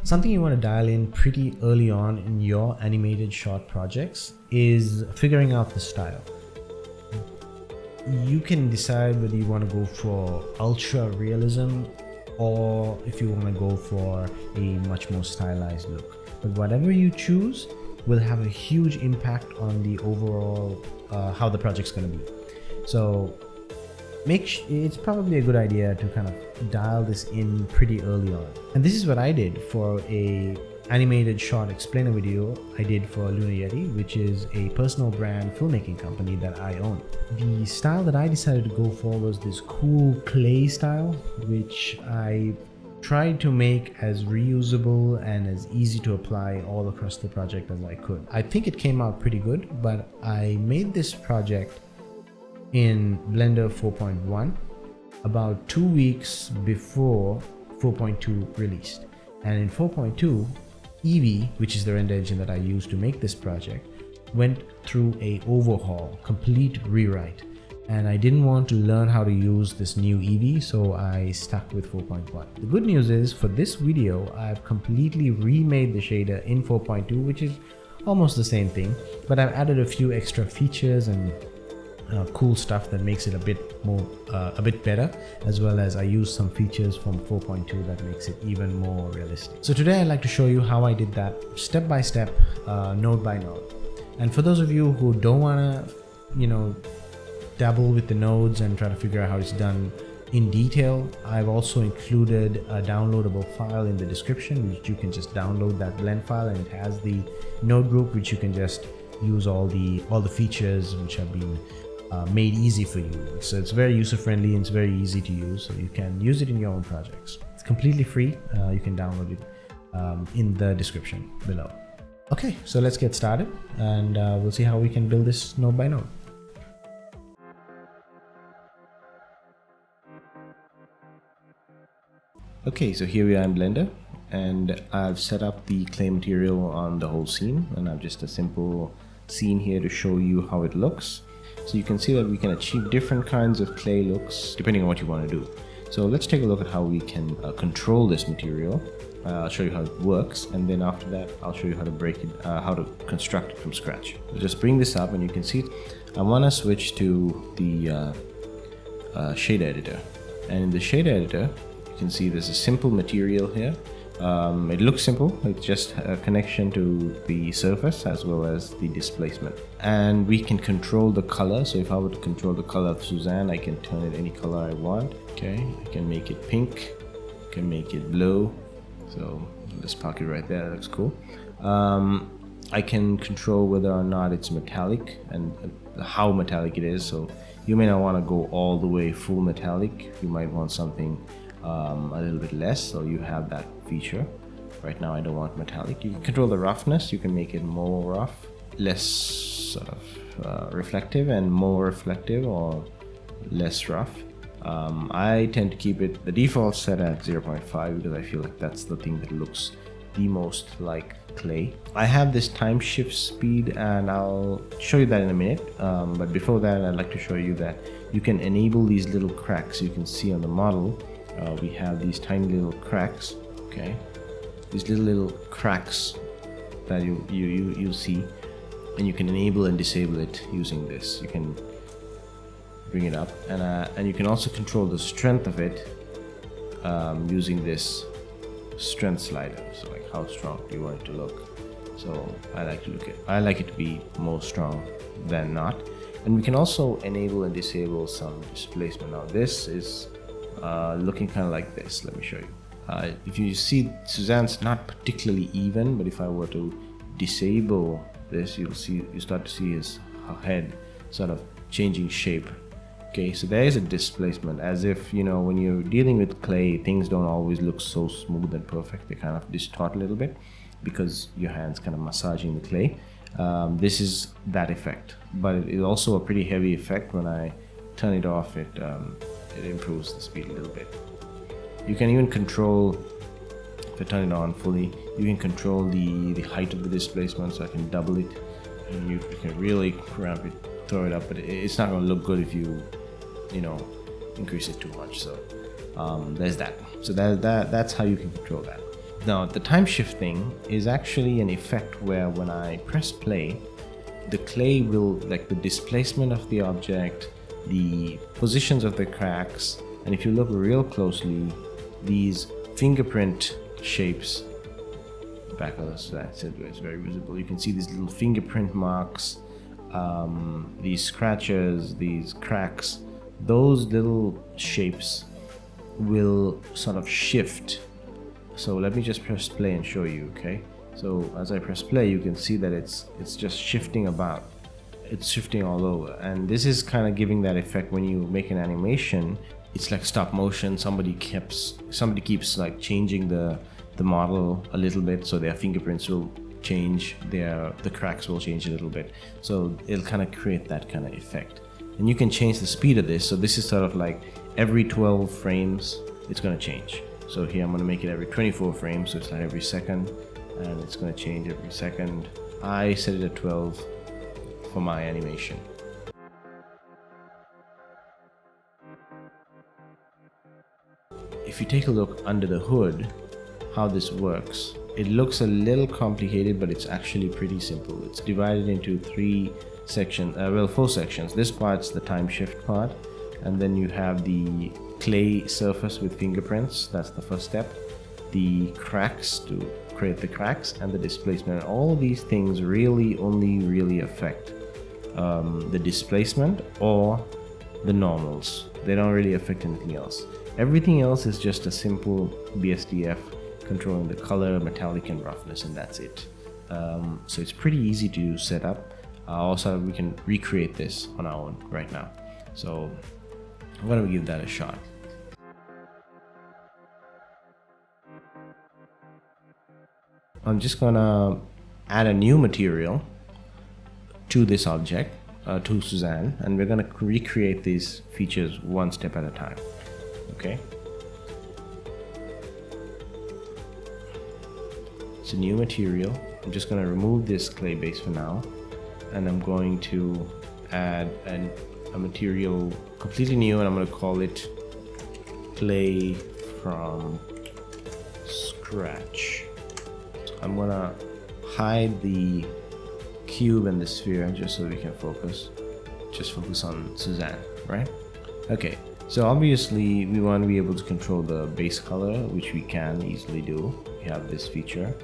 Something you want to dial in pretty early on in your animated short projects is figuring out the style. You can decide whether you want to go for ultra realism or if you want to go for a much more stylized look. But whatever you choose will have a huge impact on the overall how the project's going to be. So it's probably a good idea to kind of dial this in pretty early on. And this is what I did for a animated short explainer video I did for Lunar Yeti, which is a personal brand filmmaking company that I own. The style that I decided to go for was this cool clay style, which I tried to make as reusable and as easy to apply all across the project as I could. I think it came out pretty good, but I made this project in Blender 4.1 about 2 weeks before 4.2 released. And in 4.2, Eevee, which is the render engine that I used to make this project, went through a overhaul, complete rewrite. And I didn't want to learn how to use this new Eevee, so I stuck with 4.1. The good news is for this video, I've completely remade the shader in 4.2, which is almost the same thing, but I've added a few extra features and cool stuff that makes it a bit better, as well as I use some features from 4.2 that makes it even more realistic. So today I'd like to show you how I did that step by step, node by node. And for those of you who don't want to, dabble with the nodes and try to figure out how it's done in detail, I've also included a downloadable file in the description, which you can just download that blend file, and it has the node group, which you can just use all the features which have been made easy for you. So it's very user friendly and it's very easy to use, so you can use it in your own projects. It's completely free. You can download it in the description below. Okay, so let's get started and we'll see how we can build this node by node. Okay, so here we are in Blender, and I've set up the clay material on the whole scene, and I've just a simple scene here to show you how it looks. So you can see that we can achieve different kinds of clay looks depending on what you want to do. So let's take a look at how we can control this material. I'll show you how it works, and then after that I'll show you how to break it, how to construct it from scratch. So just bring this up and you can see I want to switch to the shader editor, and in the shader editor you can see there's a simple material here. It looks simple, it's just a connection to the surface as well as the displacement. And we can control the color, so if I were to control the color of Suzanne, I can turn it any color I want. Okay, I can make it pink, I can make it blue, so let's park it right there, that looks cool. I can control whether or not it's metallic and how metallic it is, so you may not want to go all the way full metallic, you might want something a little bit less, so you have that feature. Right now I don't want metallic. You can control the roughness, you can make it more rough, less sort of reflective, and more reflective or less rough. I tend to keep it the default set at 0.5 because I feel like that's the thing that looks the most like clay. I have this time shift speed and I'll show you that in a minute, but before that I'd like to show you that you can enable these little cracks. You can see on the model we have these tiny little cracks, okay, these little cracks that you see, and you can enable and disable it using this. You can bring it up, and you can also control the strength of it using this strength slider. So like how strong do you want it to look? So I like it to be more strong than not. And we can also enable and disable some displacement. Now this is looking kind of like this. Let me show you. If you see, Suzanne's not particularly even, but if I were to disable this, you start to see his head sort of changing shape. Okay, so there is a displacement, as if, when you're dealing with clay, things don't always look so smooth and perfect. They kind of distort a little bit because your hand's kind of massaging the clay. This is that effect, but it is also a pretty heavy effect. When I turn it off, it improves the speed a little bit. You can even control, if I turn it on fully, you can control the height of the displacement, so I can double it, and you can really ramp it, throw it up, but it's not going to look good if you increase it too much. So there's that. So that's how you can control that. Now the time shifting is actually an effect where when I press play, the clay will, like the displacement of the object, the positions of the cracks, and if you look real closely, these fingerprint shapes, back of this, that's it, it's very visible. You can see these little fingerprint marks, these scratches, these cracks. Those little shapes will sort of shift. So let me just press play and show you. Okay, so as I press play, you can see that it's just shifting about. It's shifting all over, and this is kind of giving that effect when you make an animation. It's like stop motion. Somebody keeps like changing the model a little bit, so their fingerprints will change, the cracks will change a little bit, so it'll kind of create that kind of effect. And you can change the speed of this, so this is sort of like every 12 frames it's going to change. So here I'm going to make it every 24 frames, so it's like every second, and it's going to change every second. I set it at 12 for my animation. If you take a look under the hood, how this works, it looks a little complicated, but it's actually pretty simple. It's divided into four sections. This part's the time shift part, and then you have the clay surface with fingerprints. That's the first step. The cracks, to create the cracks, and the displacement. All these things really only affect the displacement or the normals. They don't really affect anything else. Everything else is just a simple BSDF controlling the color, metallic, and roughness, and that's it. So it's pretty easy to set up. Also, we can recreate this on our own right now. So I'm going to give that a shot. I'm just going to add a new material to this object, to Suzanne, and we're going to recreate these features one step at a time. Okay. It's a new material. I'm just going to remove this clay base for now, and I'm going to add a material completely new, and I'm going to call it clay from scratch. So I'm going to hide the cube and the sphere just so we can focus. Just focus on Suzanne, right? Okay. So obviously we want to be able to control the base color, which we can easily do. We have this feature.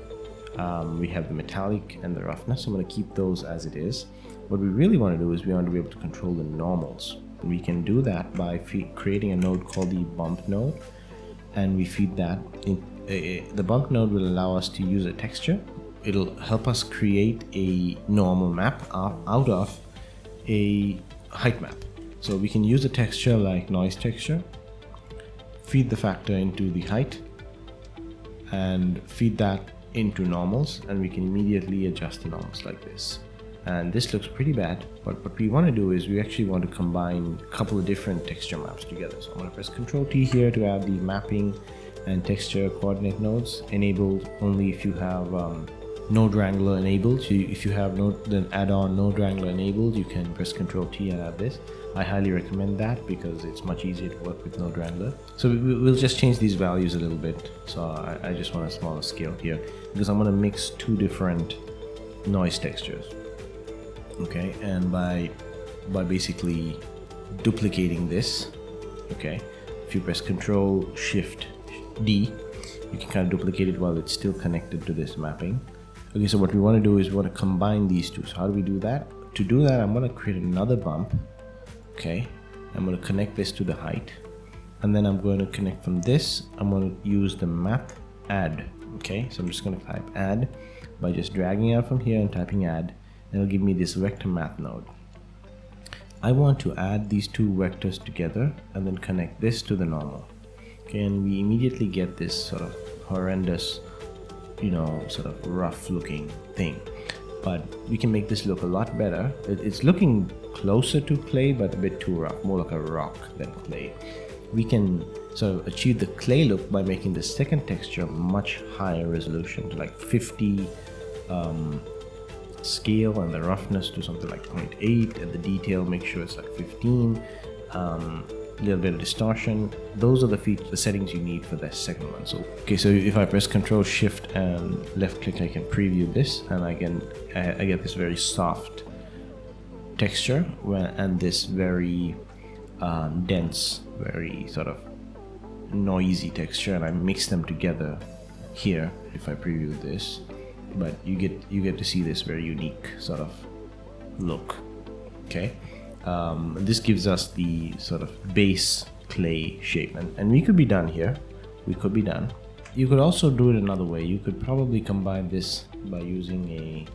We have the metallic and the roughness. I'm going to keep those as it is. What we really want to do is we want to be able to control the normals. We can do that by creating a node called the bump node, and we feed that in. The bump node will allow us to use a texture. It'll help us create a normal map out of a height map. So we can use a texture like noise texture, feed the factor into the height, and feed that into normals, and we can immediately adjust the normals like this. And this looks pretty bad, but what we want to do is we actually want to combine a couple of different texture maps together. So I'm going to press Ctrl T here to add the mapping and texture coordinate nodes, enabled only if you have Node Wrangler enabled. So if you have the add-on Node Wrangler enabled, you can press Ctrl T and add this. I highly recommend that because it's much easier to work with Node Wrangler. So we'll just change these values a little bit. So I just want a smaller scale here because I'm going to mix two different noise textures. Okay, and by basically duplicating this, okay, if you press Ctrl Shift D, you can kind of duplicate it while it's still connected to this mapping. Okay, so what we want to do is we want to combine these two. So how do we do that? To do that, I'm going to create another bump. Okay, I'm going to connect this to the height, and then I'm going to connect from this. I'm going to use the map add. Okay, so I'm just going to type add by just dragging out from here and typing add. It'll give me this vector map node. I want to add these two vectors together and then connect this to the normal. Okay, and we immediately get this sort of horrendous, sort of rough looking thing. But we can make this look a lot better. It's looking closer to clay, but a bit too rough, more like a rock than clay. We can sort of achieve the clay look by making the second texture much higher resolution to like 50 scale, and the roughness to something like 0.8, and the detail make sure it's like 15. a little bit of distortion. Those are the settings you need for the second one. So okay, so if I press Control Shift and left click, I can preview this, and I get this very soft texture and this very dense, very sort of noisy texture, and I mix them together here if I preview this. But you get to see this very unique sort of look. Okay, this gives us the sort of base clay shape, and we could be done here. We could be done. You could also do it another way. You could probably combine this by using a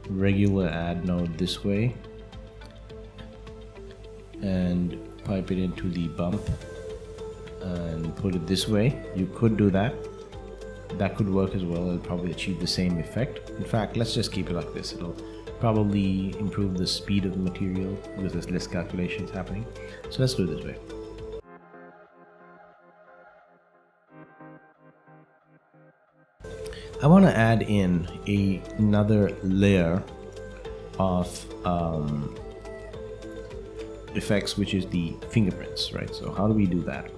regular add node this way and pipe it into the bump and put it this way. You could do that. That could work as well. It'll probably achieve the same effect. In fact, let's just keep it like this. It'll probably improve the speed of the material because there's less calculations happening. So let's do it this way. I want to add in another layer of effects, which is the fingerprints, right? So how do we do that?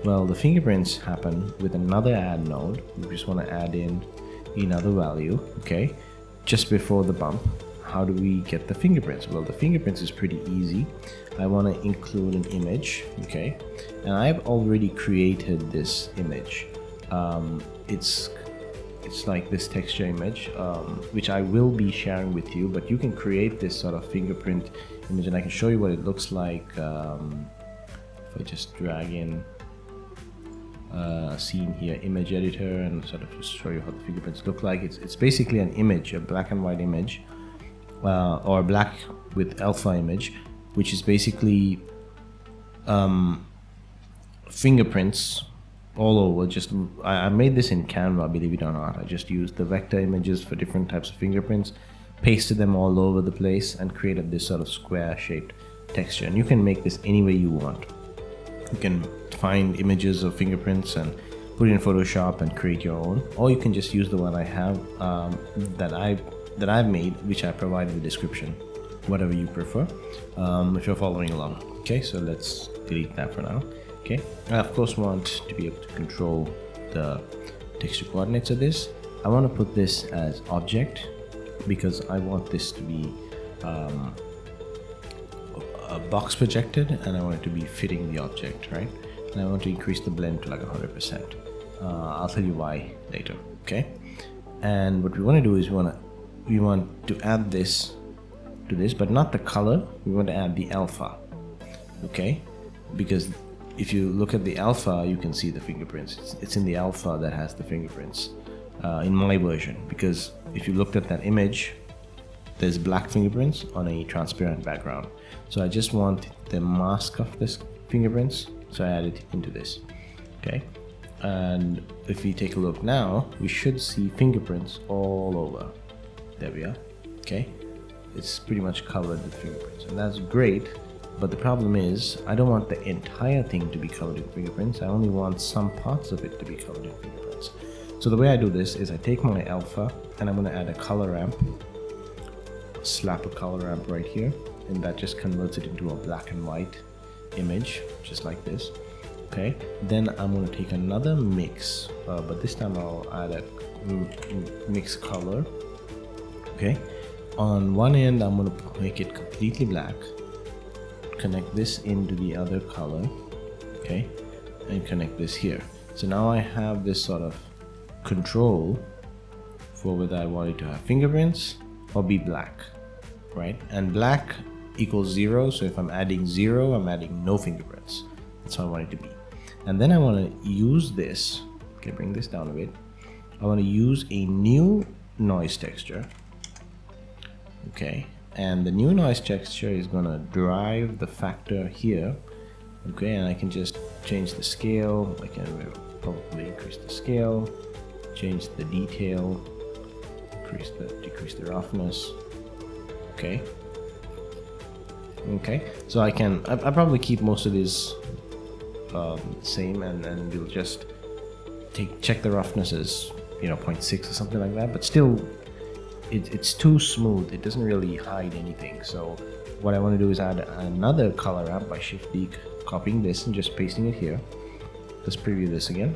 Well, the fingerprints happen with another add node. We just want to add in another value, okay, just before the bump. How do we get the fingerprints? Well, the fingerprints is pretty easy. I want to include an image, okay, and I've already created this image. It's like this texture image, which I will be sharing with you, but you can create this sort of fingerprint image, and I can show you what it looks like. If I just drag in scene here, image editor, and sort of just show you how the fingerprints look like. It's basically an image, a black and white image, or black with alpha image, which is basically fingerprints all over. Just I made this in Canva, believe it or not. I just used the vector images for different types of fingerprints, pasted them all over the place, and created this sort of square shaped texture. And you can make this any way you want. You can find images of fingerprints and put it in Photoshop and create your own, or you can just use the one I have that I've made, which I provide in the description, whatever you prefer, if you're following along. Okay, so let's delete that for now. Okay, I of course want to be able to control the texture coordinates of this. I want to put this as object because I want this to be a box projected, and I want it to be fitting the object, right? And I want to increase the blend to like 100%. I'll tell you why later. Okay, and what we want to do is we want to add this to this, but not the color. We want to add the alpha. Okay, because if you look at the alpha, you can see the fingerprints. It's in the alpha that has the fingerprints in my version, because if you looked at that image, there's black fingerprints on a transparent background. So I just want the mask of this fingerprints, so I add it into this. Okay, and if we take a look now, we should see fingerprints all over. There we are. Okay, it's pretty much covered with fingerprints, and that's great. But the problem is, I don't want the entire thing to be covered in fingerprints. I only want some parts of it to be covered in fingerprints. So the way I do this is I take my alpha and I'm going to add a color ramp, slap a color ramp right here, and that just converts it into a black and white image, just like this. Okay, then I'm going to take another mix, but this time I'll add a mix color. Okay, on one end I'm going to make it completely black, connect this into the other color, okay, and connect this here. So now I have this sort of control for whether I want it to have fingerprints or be black, right? And black equals 0, so if I'm adding 0, I'm adding no fingerprints. That's how I want it to be. And then I want to use this, okay, bring this down a bit. I want to use a new noise texture, okay, and the new noise texture is going to drive the factor here, okay, and I can just change the scale. I can probably increase the scale, change the detail, decrease the roughness, okay. So I probably keep most of these same, and we'll just check the roughness as 0.6 or something like that, but still it's too smooth. It doesn't really hide anything, so what I want to do is add another color ramp by Shift D, copying this and just pasting it here. Let's preview this again.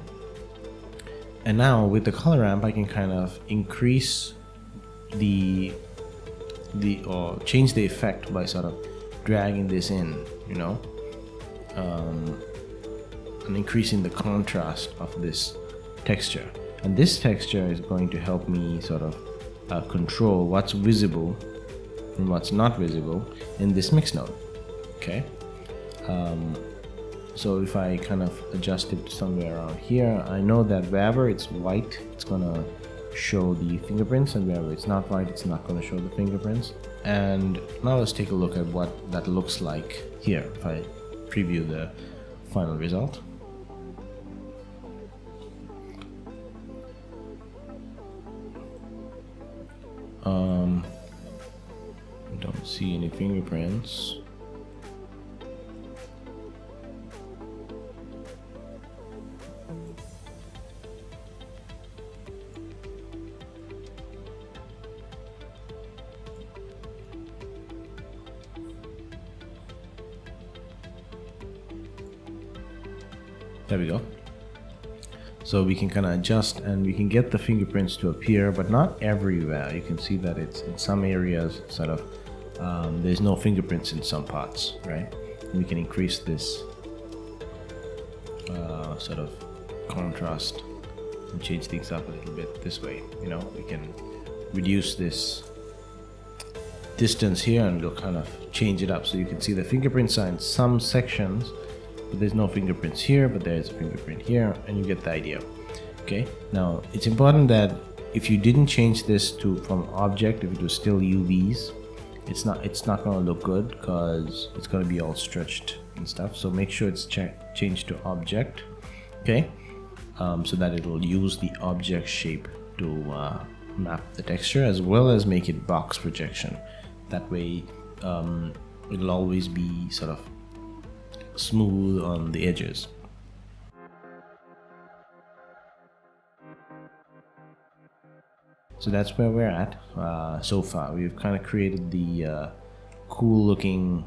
And now with the color ramp, I can kind of increase or change the effect by sort of dragging this in, you know, and increasing the contrast of this texture. And this texture is going to help me sort of control what's visible and what's not visible in this mix node. Okay. So if I kind of adjust it somewhere around here, I know that wherever it's white, it's gonna show the fingerprints, and wherever it's not white, it's not gonna show the fingerprints. And now let's take a look at what that looks like here if I preview the final result. Don't see any fingerprints. There we go. So we can kind of adjust and we can get the fingerprints to appear, but not everywhere. You can see that it's in some areas sort of there's no fingerprints in some parts, right? And we can increase this sort of contrast and change things up a little bit this way. You know, we can reduce this distance here and we'll kind of change it up so you can see the fingerprints are in some sections. But there's no fingerprints here, but there's a fingerprint here, and you get the idea. Okay, now it's important that if you didn't change this from object, if it was still UVs, it's not going to look good because it's going to be all stretched and stuff. So make sure it's changed to object. Okay, so that it'll use the object shape to map the texture as well as make it box projection. That way, it'll always be sort of smooth on the edges. So that's where we're at so far. We've kind of created the cool looking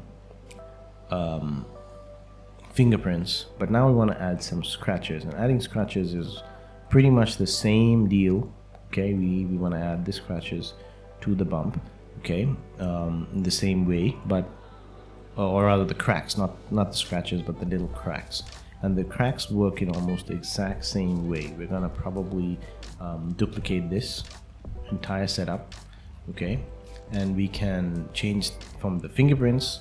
fingerprints, but now we want to add some scratches, and adding scratches is pretty much the same deal. Okay, we want to add the scratches to the bump, okay, in the same way, but or rather the cracks, not the scratches, but the little cracks. And the cracks work in almost the exact same way. We're gonna probably duplicate this entire setup, okay, and we can change from the fingerprints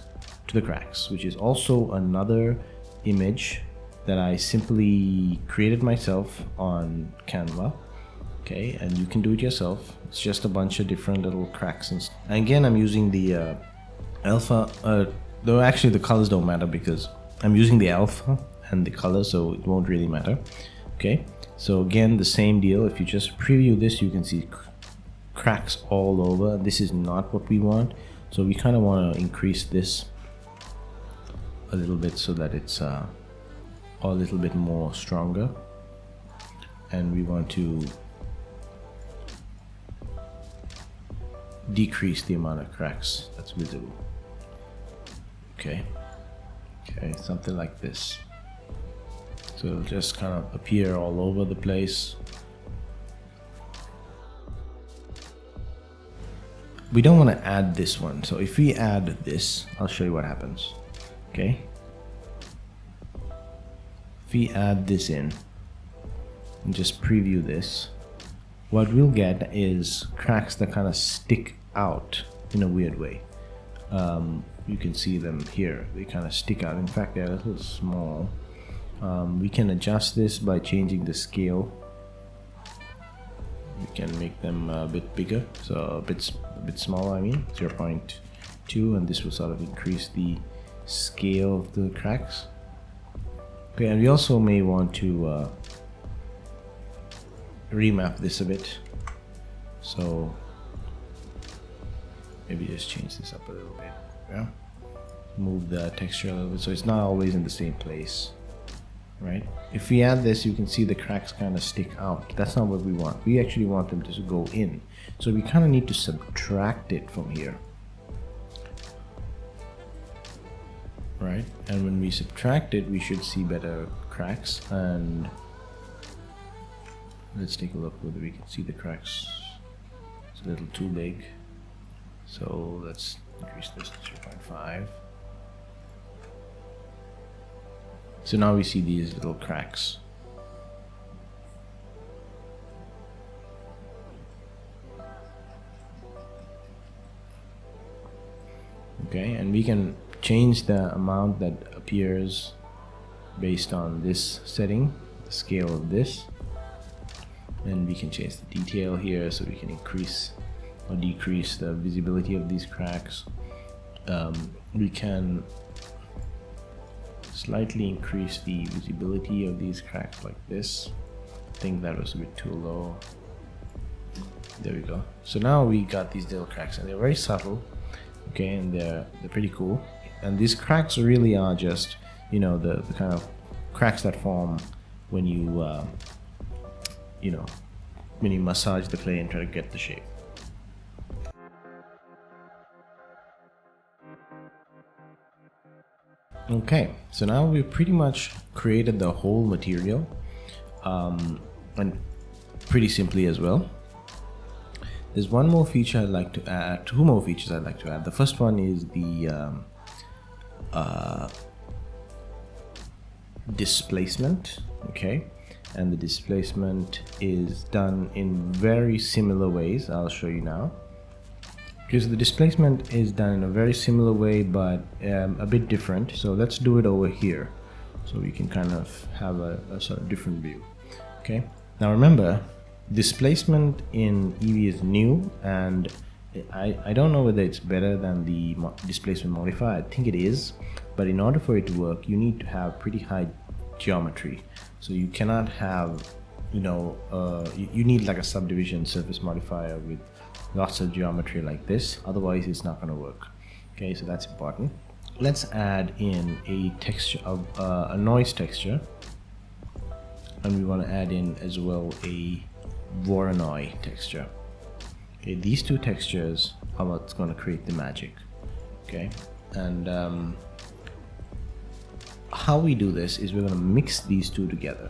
to the cracks, which is also another image that I simply created myself on Canva. Okay, and you can do it yourself. It's just a bunch of different little cracks, and again I'm using the alpha. Though actually the colors don't matter because I'm using the alpha and the color, so it won't really matter. Okay, so again the same deal. If you just preview this, you can see cracks all over. This is not what we want, so we kind of want to increase this a little bit so that it's a little bit more stronger, and we want to decrease the amount of cracks that's visible. Okay, something like this. So it'll just kind of appear all over the place. We don't want to add this one, so if we add this, I'll show you what happens. Okay, if we add this in and just preview this, what we'll get is cracks that kind of stick out in a weird way. You can see them here, they kind of stick out. In fact, they're a little small. We can adjust this by changing the scale. We can make them a bit bigger, so a bit smaller, I mean 0.2, and this will sort of increase the scale of the cracks. Okay, and we also may want to remap this a bit, so maybe just change this up a little bit. Yeah, move the texture a little bit so it's not always in the same place, right? If we add this, you can see the cracks kind of stick out. That's not what we want. We actually want them to go in, so we kind of need to subtract it from here. right? And when we subtract it, we should see better cracks. And let's take a look whether we can see the cracks. It's a little too big, so let's increase this to 3.5. So now we see these little cracks. Okay, and we can change the amount that appears based on this setting, the scale of this. And we can change the detail here, so we can increase or decrease the visibility of these cracks. We can slightly increase the visibility of these cracks like this. I think that was a bit too low. There we go. So now we got these little cracks, and they're very subtle. Okay, and they're pretty cool. And these cracks really are just, you know, the kind of cracks that form when you you know, when you massage the clay and try to get the shape. Okay, so now we've pretty much created the whole material, and pretty simply as well. There's one more feature I'd like to add, two more features I'd like to add. The first one is the displacement, okay? And the displacement is done in very similar ways. I'll show you now. Because the displacement is done in a very similar way, but a bit different. So let's do it over here, so we can kind of have a sort of different view. Okay. Now remember, displacement in Eevee is new, and I don't know whether it's better than the displacement modifier. I think it is, but in order for it to work, you need to have pretty high geometry. So you cannot have, you know, you need like a subdivision surface modifier with lots of geometry like this, otherwise it's not going to work. Okay, so that's important. Let's add in a texture of a noise texture, and we want to add in as well a Voronoi texture. Okay, these two textures are what's going to create the magic. Okay, and how we do this is we're going to mix these two together.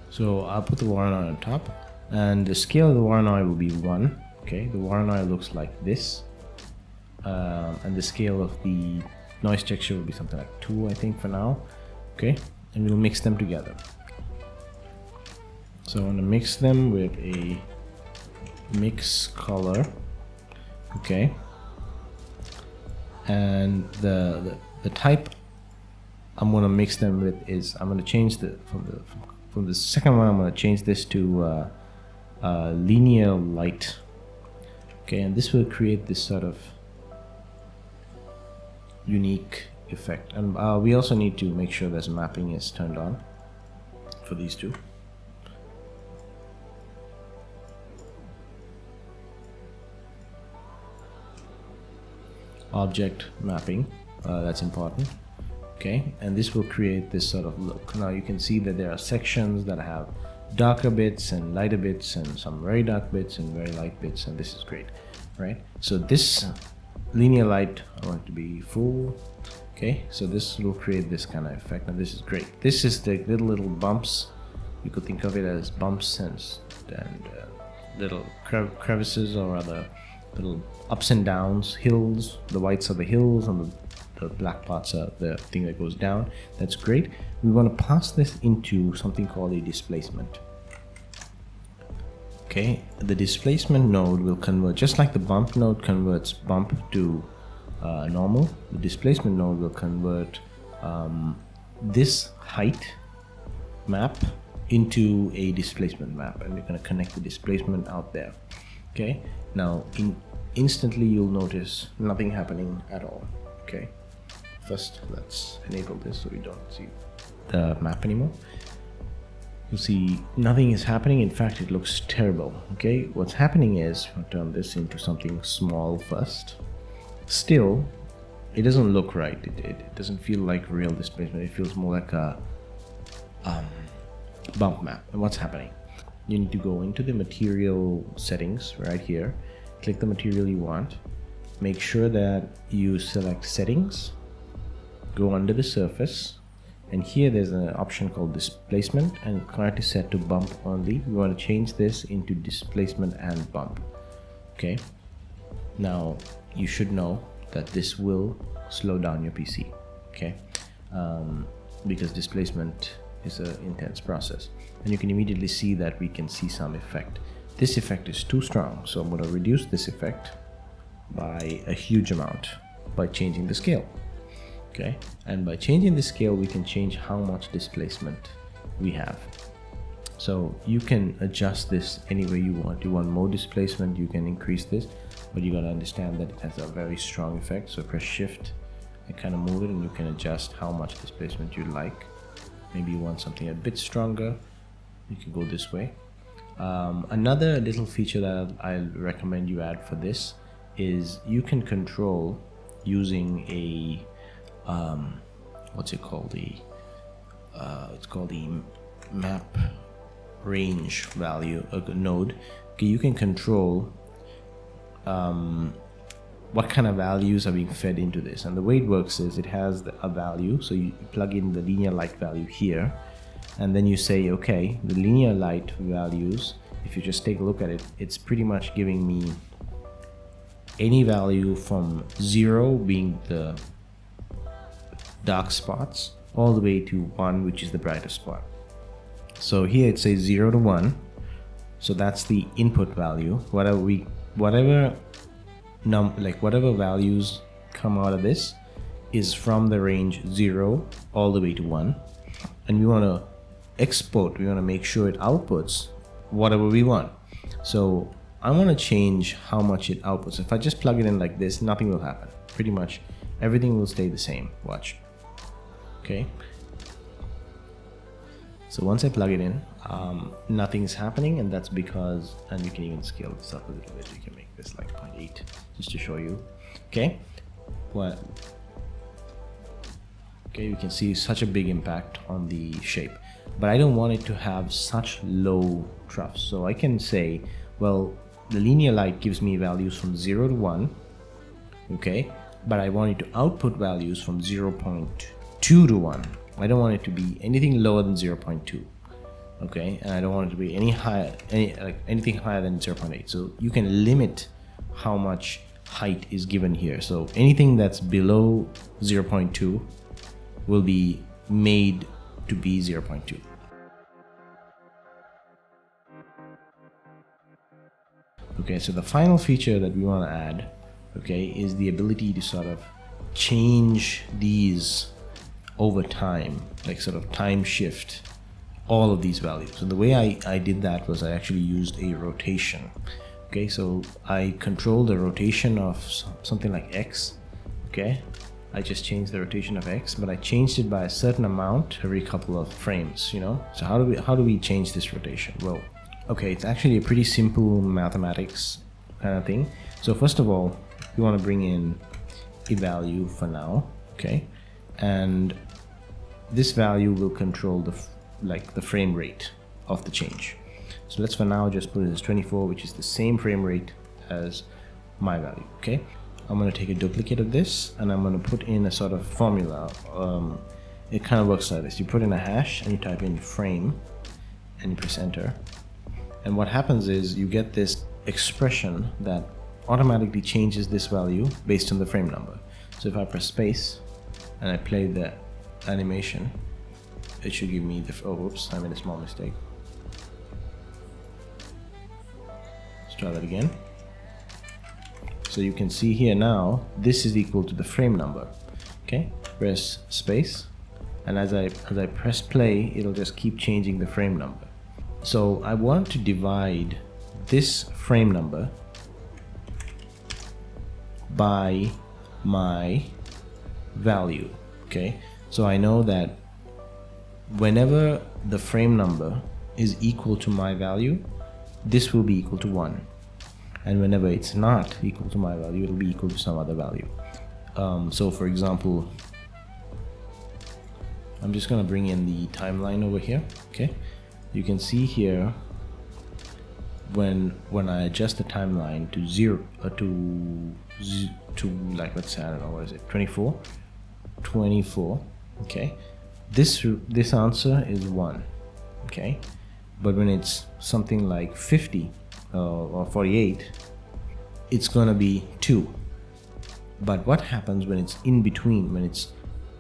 So I'll put the Voronoi on top, and the scale of the Voronoi will be 1. Okay, the Voronoi looks like this, and the scale of the noise texture will be something like 2, I think, for now. Okay, and we'll mix them together. So I'm going to mix them with a mix color. Okay, and the type I'm going to mix them with is, I'm going to change from the second one, I'm going to change this to linear light. Okay, and this will create this sort of unique effect. And we also need to make sure that mapping is turned on for these two. Object mapping, that's important. Okay, and this will create this sort of look. Now you can see that there are sections that have darker bits and lighter bits, and some very dark bits and very light bits, and this is great, right? So this linear light, I want it to be full. Okay, so this will create this kind of effect, and this is great. This is the little bumps. You could think of it as bumps and little crevices, or rather little ups and downs, hills. The whites are the hills, and the black parts are the thing that goes down. That's great. We want to pass this into something called a displacement. Okay, the displacement node will convert, just like the bump node converts bump to normal, the displacement node will convert this height map into a displacement map, and we're going to connect the displacement out there. Okay, now instantly you'll notice nothing happening at all. Okay, first let's enable this so we don't see the map anymore. You'll see nothing is happening. In fact, it looks terrible. Okay, what's happening is, I'll turn this into something small first. Still, it doesn't look right. It doesn't feel like real displacement. It feels more like a bump map. And what's happening? You need to go into the material settings right here, click the material you want, make sure that you select settings, go under the surface, and here there's an option called displacement, and currently set to bump only. We want to change this into displacement and bump. Okay, now you should know that this will slow down your PC, okay, because displacement is an intense process, and you can immediately see that we can see some effect. This effect is too strong, so I'm going to reduce this effect by a huge amount by changing the scale. Okay, and by changing the scale we can change how much displacement we have. So you can adjust this any way you want. You want more displacement, you can increase this, but you got to understand that it has a very strong effect. So press shift and kind of move it, and you can adjust how much displacement you like. Maybe you want something a bit stronger, you can go this way. Another little feature that I'll recommend you add for this is you can control using a what's it called, it's called the map range value node. Okay, you can control what kind of values are being fed into this, and the way it works is it has a value, so you plug in the linear light value here, and then you say, okay, the linear light values, if you just take a look at it, it's pretty much giving me any value from 0 being the dark spots all the way to 1, which is the brightest spot. So here it says 0 to 1, so that's the input value. Whatever values come out of this is from the range 0 all the way to 1, and we want to export, we want to make sure it outputs whatever we want. So I want to change how much it outputs. If I just plug it in like this, nothing will happen. Pretty much everything will stay the same. Watch. Okay, so once I plug it in, nothing's happening, and that's because, and you can even scale this up a little bit, you can make this like 0.8 just to show you. Okay, you can see such a big impact on the shape, but I don't want it to have such low troughs. So I can say, well, the linear light gives me values from 0 to 1, okay, but I want it to output values from 0.2 to 1. I don't want it to be anything lower than 0.2, okay, and I don't want it to be anything higher than 0.8. So you can limit how much height is given here. So anything that's below 0.2 will be made to be 0.2. Okay, so the final feature that we want to add, okay, is the ability to sort of change these over time, like sort of time shift all of these values. So the way I did that was I actually used a rotation. Okay, so I control the rotation of something like X. Okay, I just changed the rotation of X, but I changed it by a certain amount every couple of frames, you know. So how do we change this rotation? Well, okay, it's actually a pretty simple mathematics kind of thing. So first of all, we want to bring in a value for now, okay, and this value will control the frame rate of the change. So let's for now just put it as 24, which is the same frame rate as my value. Okay, I'm going to take a duplicate of this, and I'm going to put in a sort of formula. It kind of works like this: you put in a hash and you type in frame and you press enter, and what happens is you get this expression that automatically changes this value based on the frame number. So if I press space and I play the animation, it should give me the, oh whoops, I made a small mistake. Let's try that again. So you can see here now, this is equal to the frame number. Okay, press space, and as I press play, it'll just keep changing the frame number. So I want to divide this frame number by my value. Okay, so I know that whenever the frame number is equal to my value, this will be equal to 1, and whenever it's not equal to my value, it'll be equal to some other value. So for example, I'm just going to bring in the timeline over here. Okay, you can see here when I adjust the timeline to 0 to like, let's say, I don't know, what is it, 24, 24, okay, this answer is 1, okay, but when it's something like 50 or 48, it's gonna be 2. But what happens when it's in between? When it's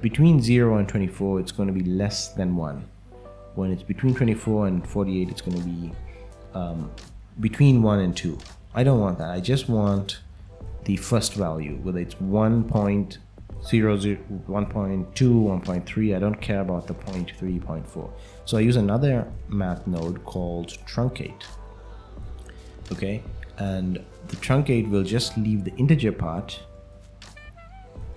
between 0 and 24, it's going to be less than 1. When it's between 24 and 48, it's going to be between 1 and 2. I don't want that. I just want the first value, whether it's 1.00, 1.2, 1.3. I don't care about the 0.3, 0.4. So I use another math node called truncate. Okay, and the truncate will just leave the integer part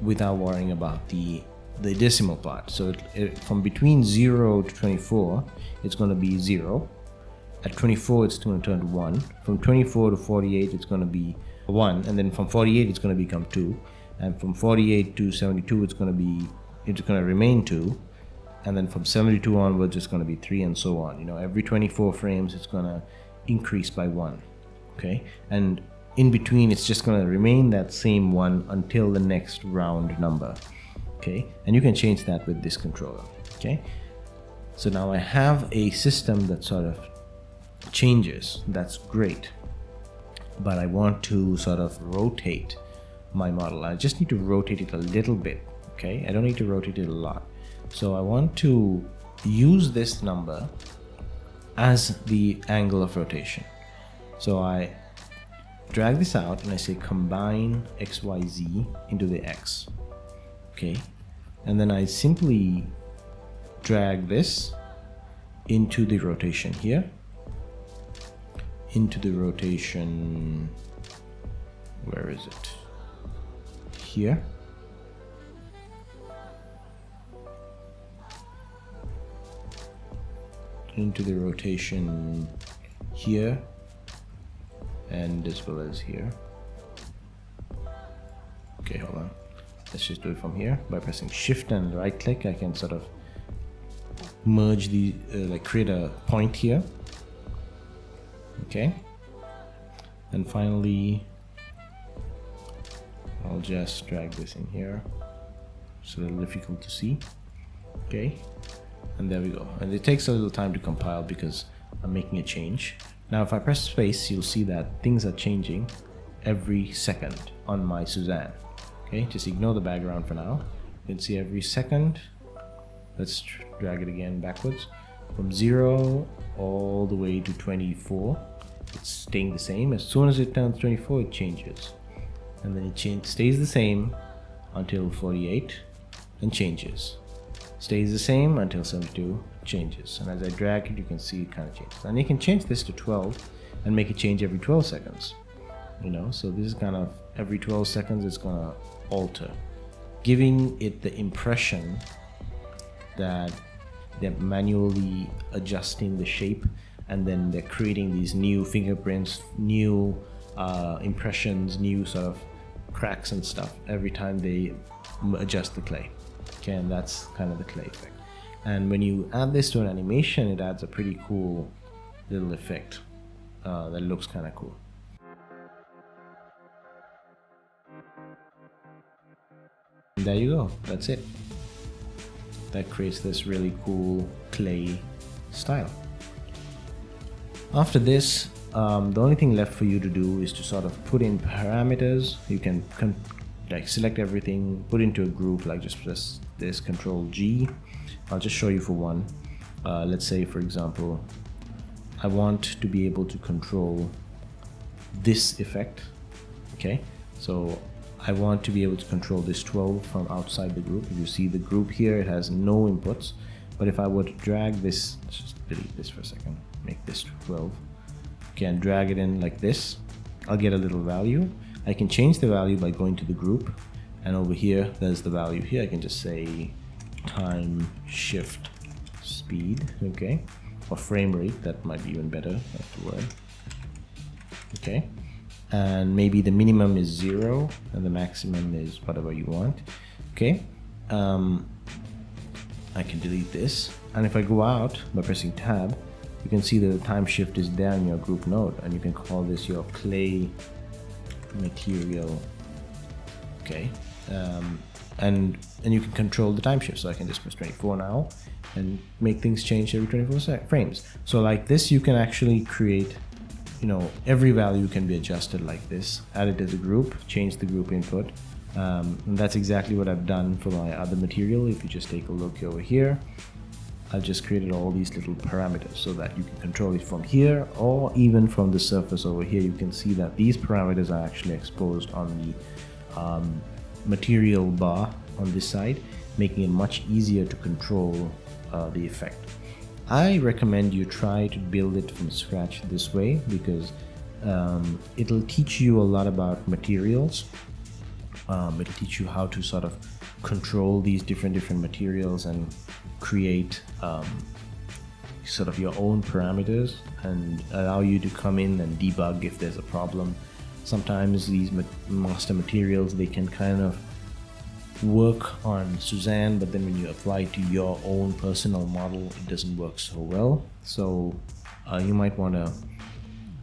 without worrying about the decimal part. So from between 0 to 24, it's going to be 0. At 24, it's going to turn to 1. From 24 to 48, it's going to be 1. And then from 48, it's going to become 2. And from 48 to 72, it's going to remain 2. And then from 72 onwards, it's going to be 3, and so on. You know, every 24 frames, it's going to increase by 1. Okay, and in between, it's just going to remain that same 1 until the next round number. Okay, and you can change that with this controller. Okay, so now I have a system that sort of changes. That's great, but I want to sort of rotate my model. I just need to rotate it a little bit. Okay, I don't need to rotate it a lot. So I want to use this number as the angle of rotation. So I drag this out and I say combine XYZ into the X. Okay, and then I simply drag this into the rotation here, into the rotation, where is it? Here. Into the rotation here, and as well as here. Okay, hold on. Let's just do it from here. By pressing shift and right click, I can sort of merge the, like create a point here. Okay. And finally, I'll just drag this in here. It's a little difficult to see. Okay. And there we go. And it takes a little time to compile because I'm making a change. Now, if I press space, you'll see that things are changing every second on my Suzanne. Okay, just ignore the background for now. You can see every second. Let's drag it again backwards. From 0 all the way to 24, it's staying the same. As soon as it turns 24, it changes. And then it stays the same until 48 and changes. Stays the same until 72, changes. And as I drag it, you can see it kind of changes. And you can change this to 12 and make it change every 12 seconds. You know, so this is kind of every 12 seconds it's gonna alter, giving it the impression that they're manually adjusting the shape, and then they're creating these new fingerprints, new impressions, new sort of cracks and stuff every time they adjust the clay. Okay, and that's kind of the clay effect. And when you add this to an animation, it adds a pretty cool little effect that looks kind of cool. And there you go, that's it. That creates this really cool clay style. After this, the only thing left for you to do is to sort of put in parameters. You can like select everything, put into a group, like just press this Control G. I'll just show you for one. Let's say, for example, I want to be able to control this effect. Okay, so I want to be able to control this 12 from outside the group. If you see the group here, it has no inputs. But if I were to drag this, let's just delete this for a second, make this 12. Okay, and drag it in like this, I'll get a little value. I can change the value by going to the group, and over here, there's the value here. I can just say time shift speed, okay, or frame rate, that might be even better, that's the word. Okay, and maybe the minimum is 0 and the maximum is whatever you want. Okay, I can delete this, and if I go out by pressing tab, you can see that the time shift is there in your group node, and you can call this your clay material. Okay, and you can control the time shift. So I can just press 24 now and make things change every 24 frames. So like this, you can actually create, you know, every value can be adjusted like this. Add it as a group, change the group input. And that's exactly what I've done for my other material. If you just take a look over here, I've just created all these little parameters so that you can control it from here or even from the surface over here. You can see that these parameters are actually exposed on the material bar on this side, making it much easier to control the effect. I recommend you try to build it from scratch this way because it'll teach you a lot about materials. It'll teach you how to sort of control these different materials and create sort of your own parameters and allow you to come in and debug if there's a problem. Sometimes these master materials, they can kind of work on Suzanne, but then when you apply it to your own personal model, it doesn't work so well. So you might want to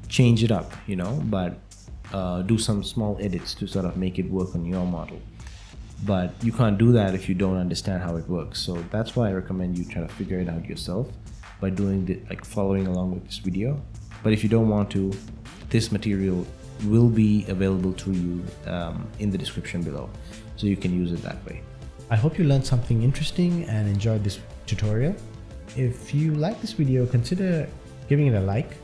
change it up, you know, but do some small edits to sort of make it work on your model. But you can't do that if you don't understand how it works. So that's why I recommend you try to figure it out yourself by doing the, like following along with this video. But if you don't want to, this material will be available to you in the description below, so you can use it that way. I hope you learned something interesting and enjoyed this tutorial. If you like this video, consider giving it a like.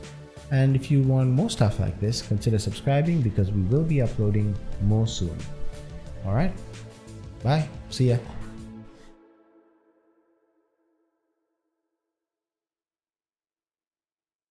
And if you want more stuff like this, consider subscribing because we will be uploading more soon. All right. Bye. See ya.